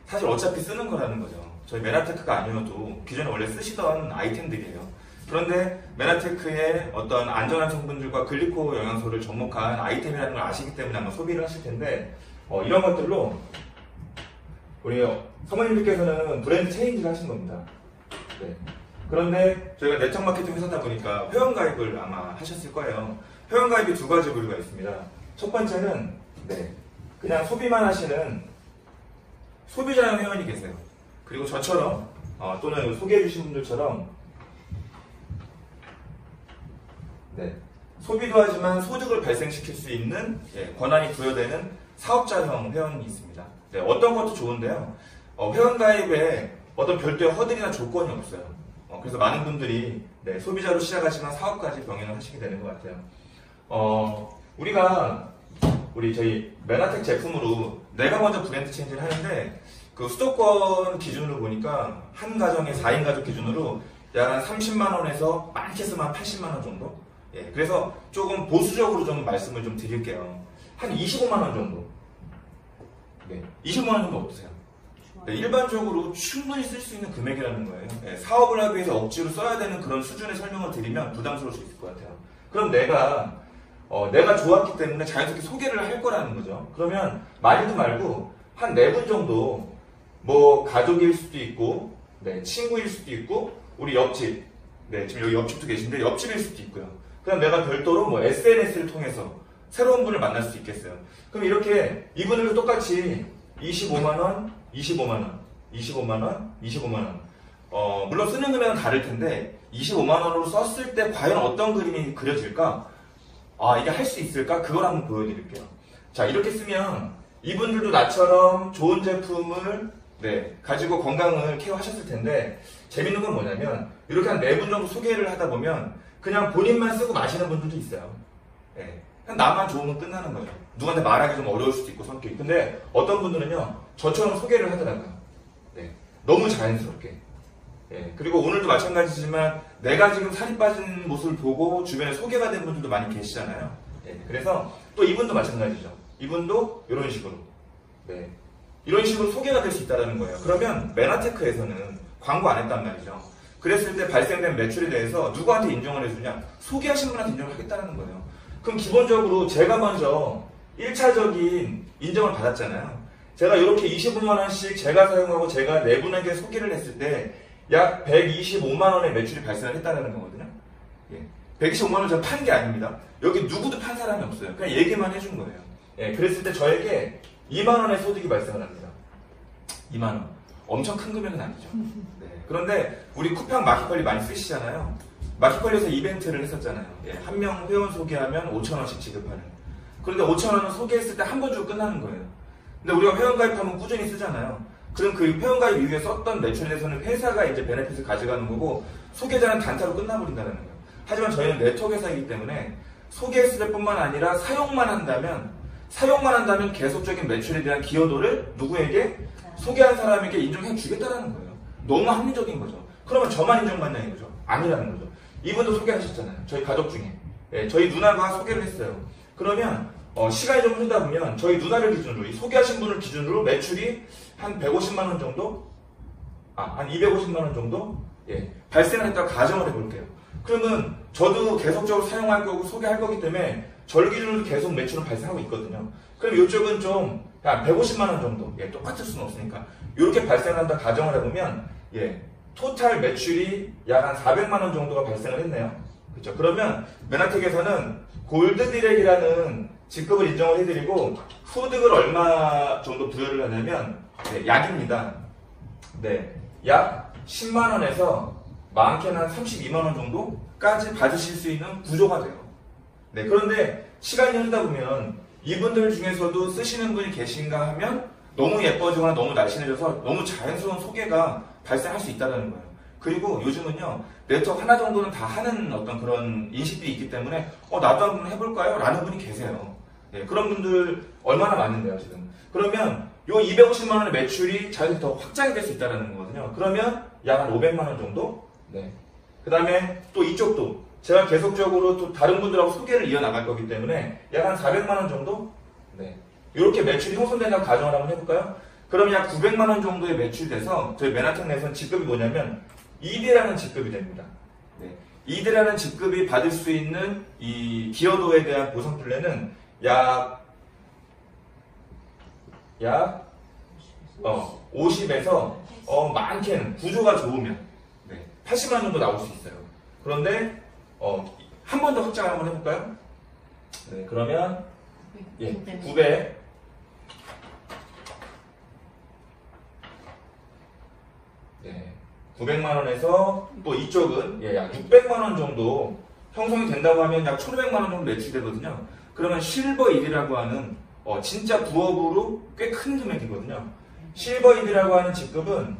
사실 어차피 쓰는 거라는 거죠. 저희 메나테크가 아니어도 기존에 원래 쓰시던 아이템들이에요. 그런데 메나테크의 어떤 안전한 성분들과 글리코 영양소를 접목한 아이템이라는 걸 아시기 때문에 아마 소비를 하실 텐데 이런 것들로 우리 사모님들께서는 브랜드 체인지를 하신 겁니다. 네. 그런데 저희가 네트워크 마케팅 회사다 보니까 회원가입을 아마 하셨을 거예요. 회원가입이 두 가지 부류가 있습니다. 첫 번째는 그냥 소비만 하시는 소비자형 회원이 계세요. 그리고 저처럼 또는 소개해 주신 분들처럼 소비도 하지만 소득을 발생시킬 수 있는 권한이 부여되는 사업자형 회원이 있습니다. 어떤 것도 좋은데요. 회원가입에 어떤 별도의 허들이나 조건이 없어요. 그래서 많은 분들이 소비자로 시작하지만 사업까지 병행을 하시게 되는 것 같아요. 우리가 저희 메나텍 제품으로 내가 먼저 브랜드 체인지를 하는데 그 수도권 기준으로 보니까 한 가정에 4인 가족 기준으로 약 한 30만원에서 많게서만 80만원 정도? 그래서 조금 보수적으로 좀 말씀을 좀 드릴게요. 한 25만원 정도. 25만원 정도 어떠세요? 일반적으로 충분히 쓸 수 있는 금액이라는 거예요. 사업을 하기 위해서 억지로 써야 되는 그런 수준의 설명을 드리면 부담스러울 수 있을 것 같아요. 그럼 내가 좋았기 때문에 자연스럽게 소개를 할 거라는 거죠. 그러면 많이도 말고 한 4분 정도 뭐 가족일 수도 있고 친구일 수도 있고 우리 옆집 지금 여기 옆집도 계신데 옆집일 수도 있고요. 그럼 내가 별도로 뭐 SNS를 통해서 새로운 분을 만날 수 있겠어요. 그럼 이렇게 이분들도 똑같이 25만원, 25만원, 25만원, 25만원 물론 쓰는 금액은 다를 텐데 25만원으로 썼을 때 과연 어떤 그림이 그려질까? 이게 할 수 있을까? 그걸 한번 보여드릴게요. 자, 이렇게 쓰면 이분들도 나처럼 좋은 제품을 가지고 건강을 케어하셨을 텐데 재밌는 건 뭐냐면 이렇게 한 4분 정도 소개를 하다 보면 그냥 본인만 쓰고 마시는 분들도 있어요. 그냥 나만 좋으면 끝나는 거죠. 누구한테 말하기 좀 어려울 수도 있고 성격이. 근데 어떤 분들은요 저처럼 소개를 하더라고요. 너무 자연스럽게. 그리고 오늘도 마찬가지지만 내가 지금 살이 빠진 모습을 보고 주변에 소개가 된 분들도 많이 계시잖아요. 그래서 또 이분도 마찬가지죠. 이분도 이런 식으로 이런 식으로 소개가 될 수 있다는 거예요. 그러면 메나테크에서는 광고 안 했단 말이죠. 그랬을 때 발생된 매출에 대해서 누구한테 인정을 해주냐? 소개하신 분한테 인정을 하겠다는 거예요. 그럼 기본적으로 제가 먼저 1차적인 인정을 받았잖아요. 제가 이렇게 25만원씩 제가 사용하고 제가 4분에게 소개를 했을 때 약 125만원의 매출이 발생을 했다는 거거든요. 125만원 제가 판 게 아닙니다. 여기 누구도 판 사람이 없어요. 그냥 얘기만 해준 거예요. 그랬을 때 저에게 2만원의 소득이 발생을 합니다. 2만원. 엄청 큰 금액은 아니죠. 그런데 우리 쿠팡 마켓컬리 많이 쓰시잖아요. 마켓컬리에서 이벤트를 했었잖아요. 한 명 회원 소개하면 5,000원씩 지급하는. 그런데 5,000원은 소개했을 때 한 번 주고 끝나는 거예요. 근데 우리가 회원가입하면 꾸준히 쓰잖아요. 그럼 그 회원가입 이후에 썼던 매출에 대해서는 회사가 이제 베네핏을 가져가는 거고 소개자는 단타로 끝나버린다는 거예요. 하지만 저희는 네트워크 회사이기 때문에 소개했을 때뿐만 아니라 사용만 한다면 계속적인 매출에 대한 기여도를 누구에게? 소개한 사람에게 인정해 주겠다는 거예요. 너무 합리적인 거죠. 그러면 저만 인정받냐 이거죠. 아니라는 거죠. 이분도 소개하셨잖아요. 저희 가족 중에. 저희 누나가 소개를 했어요. 그러면 시간이 좀 흐르다 보면 저희 누나를 기준으로 이 소개하신 분을 기준으로 매출이 한 150만원 정도? 한 250만원 정도? 발생을 했다고 가정을 해볼게요. 그러면 저도 계속적으로 사용할 거고 소개할 거기 때문에 저를 기준으로 계속 매출은 발생하고 있거든요. 그럼 이쪽은 좀 한 150만원 정도, 똑같을 수는 없으니까 이렇게 발생한다 가정을 해보면 토탈 매출이 약 한 400만원 정도가 발생을 했네요. 그렇죠? 그러면 메나텍에서는 골드디렉이라는 직급을 인정을 해드리고 소득을 얼마 정도 부여를 하냐면 약입니다. 약 10만원에서 많게는 한 32만원 정도까지 받으실 수 있는 구조가 돼요. 그런데 시간이 흐르다 보면 이분들 중에서도 쓰시는 분이 계신가 하면 너무 예뻐지거나 너무 날씬해져서 너무 자연스러운 소개가 발생할 수 있다는 거예요. 그리고 요즘은요 네트워크 하나 정도는 다 하는 어떤 그런 인식들이 있기 때문에 나도 한번 해볼까요? 라는 분이 계세요. 그런 분들 얼마나 많은데요 지금. 그러면 요 250만원의 매출이 자연스럽게 더 확장이 될 수 있다는 거거든요. 그러면 약 한 500만원 정도? 그 다음에 또 이쪽도 제가 계속적으로 또 다른 분들하고 소개를 이어나갈 거기 때문에 약 한 400만원 정도? 이렇게 매출이 형성된다고 가정을 한번 해볼까요? 그럼 약 900만 원 정도의 매출돼서 저희 맨하탄 내에서는 직급이 뭐냐면 ED라는 직급이 됩니다. 네. ED라는 직급이 받을 수 있는 이 기여도에 대한 보상 플랜은 약 50에서 많게는 구조가 좋으면 80만 원 정도 나올 수 있어요. 그런데 한 번 더 확장을 한번 해볼까요? 네, 그러면 900 900만 원에서 또 이쪽은 약 600만 원 정도 형성이 된다고 하면 약 1,500만 원 정도 매출되거든요. 그러면 실버 ED라고 하는 진짜 부업으로 꽤 큰 금액이거든요. 실버 ED라고 하는 직급은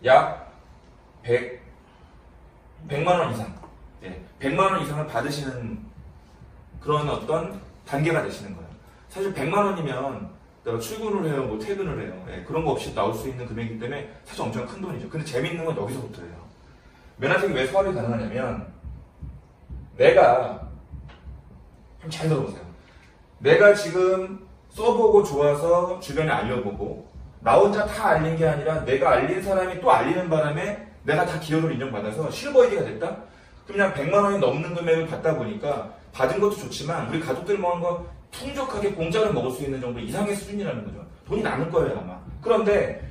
약 100만 원 이상, 100만 원 이상을 받으시는 그런 어떤 단계가 되시는 거예요. 사실 100만 원이면 내가 출근을 해요, 뭐 퇴근을 해요. 그런 거 없이 나올 수 있는 금액이기 때문에 사실 엄청 큰 돈이죠. 근데 재밌는 건 여기서부터예요. 맨하탄이 왜 사업이 가능하냐면 내가 좀 잘 들어보세요. 내가 지금 써보고 좋아서 주변에 알려보고 나 혼자 다 알린 게 아니라 내가 알린 사람이 또 알리는 바람에 내가 다 기여도를 인정받아서 실버 ED가 됐다? 그럼 그냥 100만 원이 넘는 금액을 받다 보니까 받은 것도 좋지만 우리 가족들 먹는 거 풍족하게 공짜로 먹을 수 있는 정도 이상의 수준이라는 거죠. 돈이 남을 거예요 아마. 그런데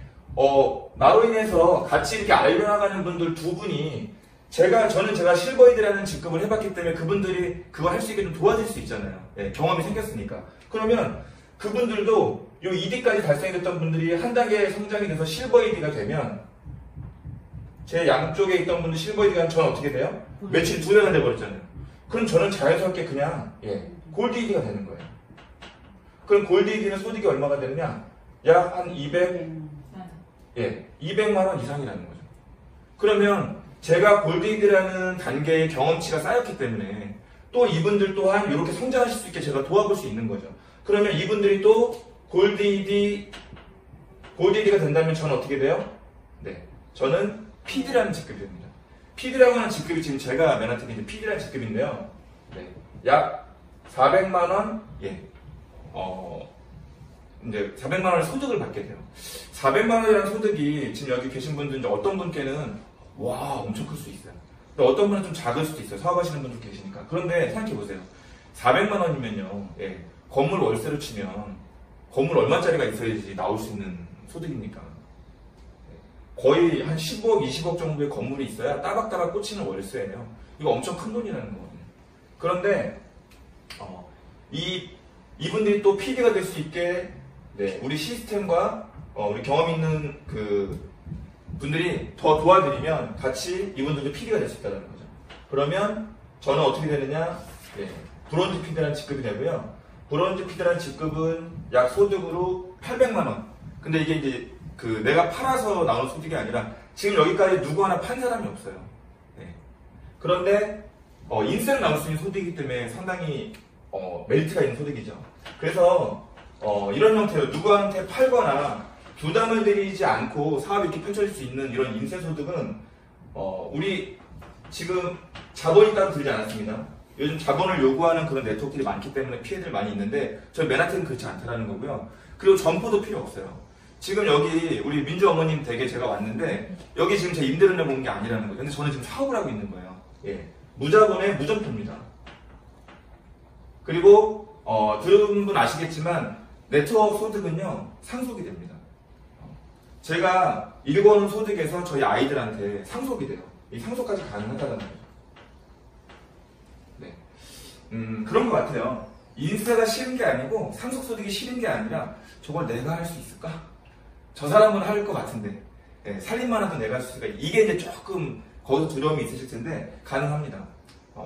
나로 인해서 같이 이렇게 알려나가는 분들 두 분이 저는 제가 실버 ED라는 직급을 해봤기 때문에 그분들이 그걸 할 수 있게 좀 도와줄 수 있잖아요. 경험이 생겼으니까. 그러면 그분들도 이 ED까지 달성됐던 분들이 한 단계 성장이 돼서 실버 ED가 되면 제 양쪽에 있던 분들 실버 ED가 저는 어떻게 돼요? 매출이 2배가 돼버렸잖아요. 그럼 저는 자연스럽게 그냥 골드 ED가 되는 거예요. 그럼 골드 ED는 소득이 얼마가 되느냐? 약 한 200만 원 이상이라는 거죠. 그러면 제가 골드 ED라는 단계의 경험치가 쌓였기 때문에 또 이분들 또한 이렇게 성장하실 수 있게 제가 도와볼 수 있는 거죠. 그러면 이분들이 또 골드 ED가 된다면 저는 어떻게 돼요? 저는 PD라는 직급이 됩니다. PD라고 하는 직급이 지금 제가 맨하탄에 이제 PD라는 직급인데요. 약 400만 원, 이제 400만 원의 소득을 받게 돼요. 400만 원이라는 소득이 지금 여기 계신 분들 이제 어떤 분께는 와 엄청 클 수 있어요. 근데 어떤 분은 좀 작을 수도 있어요. 사업하시는 분들 계시니까. 그런데 생각해 보세요. 400만 원이면요, 건물 월세로 치면 건물 얼마짜리가 있어야지 나올 수 있는 소득입니까? 거의 한 15억, 20억 정도의 건물이 있어야 따박따박 꽂히는 월세예요. 이거 엄청 큰 돈이라는 거거든요. 그런데 이분들이 또 PD가 될 수 있게 우리 시스템과 우리 경험 있는 그 분들이 더 도와드리면 같이 이분들도 PD가 될 수 있다는 거죠. 그러면 저는 어떻게 되느냐? 브론즈 PD라는 직급이 되고요. 브론즈 PD라는 직급은 약 소득으로 800만 원. 근데 이게 이제 내가 팔아서 나온 소득이 아니라 지금 여기까지 누구 하나 판 사람이 없어요. 그런데 인세로 나올 수 있는 소득이기 때문에 상당히 메리트가 있는 소득이죠. 그래서 이런 형태로 누구한테 팔거나 부담을 드리지 않고 사업이 이렇게 펼쳐질 수 있는 이런 인세 소득은 우리 지금 자본이 따로 들지 않았습니다. 요즘 자본을 요구하는 그런 네트워크들이 많기 때문에 피해들 많이 있는데 저희 맨하탄은 그렇지 않다라는 거고요. 그리고 점포도 필요 없어요. 지금 여기 우리 민주 어머님 댁에 제가 왔는데 여기 지금 제 임대료 내본 게 아니라는 거예요. 근데 저는 지금 사업을 하고 있는 거예요. 무자본의 무점포입니다. 그리고 들은 분 아시겠지만 네트워크 소득은요 상속이 됩니다. 제가 일궈놓은 소득에서 저희 아이들한테 상속이 돼요. 이 상속까지 가능하다는 거죠. 그런 것 같아요. 인세가 싫은 게 아니고 상속 소득이 싫은 게 아니라 저걸 내가 할 수 있을까? 저 사람은 할 것 같은데 살림만 해도 내가 할 수 있을까? 이게 이제 조금 거기서 두려움이 있으실 텐데 가능합니다.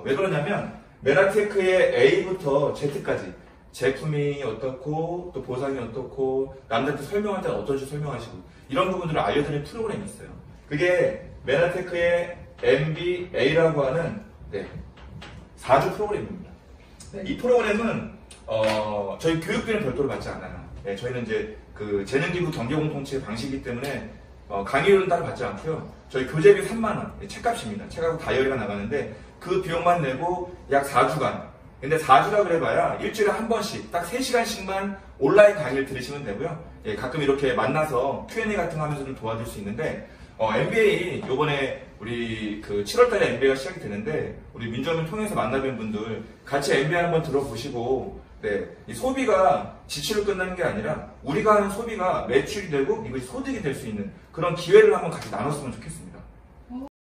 왜 그러냐면 메나테크의 A부터 Z까지 제품이 어떻고 또 보상이 어떻고 남들한테 설명할 때는 어떤 식으로 설명하시고 이런 부분들을 알려드리는 프로그램이 있어요. 그게 메나테크의 MBA라고 하는 4주 프로그램입니다. 이 프로그램은 저희 교육비는 별도로 받지 않아요. 저희는 이제 그 재능기부 경제공동체 방식이기 때문에 강의료는 따로 받지 않고요. 저희 교재비 3만 원, 책값입니다. 책하고 다이어리가 나가는데 그 비용만 내고 약 4주간 근데 4주라 그래봐야 일주일에 한 번씩 딱 3시간씩만 온라인 강의를 들으시면 되고요. 예, 가끔 이렇게 만나서 Q&A 같은 거 하면서 좀 도와줄 수 있는데 MBA 요번에 우리 그 7월달에 MBA가 시작이 되는데 우리 민점을 통해서 만나뵌 분들 같이 MBA 한번 들어보시고 네, 이 소비가 지출로 끝나는 게 아니라 우리가 하는 소비가 매출이 되고 이것이 소득이 될 수 있는 그런 기회를 한번 같이 나눴으면 좋겠습니다.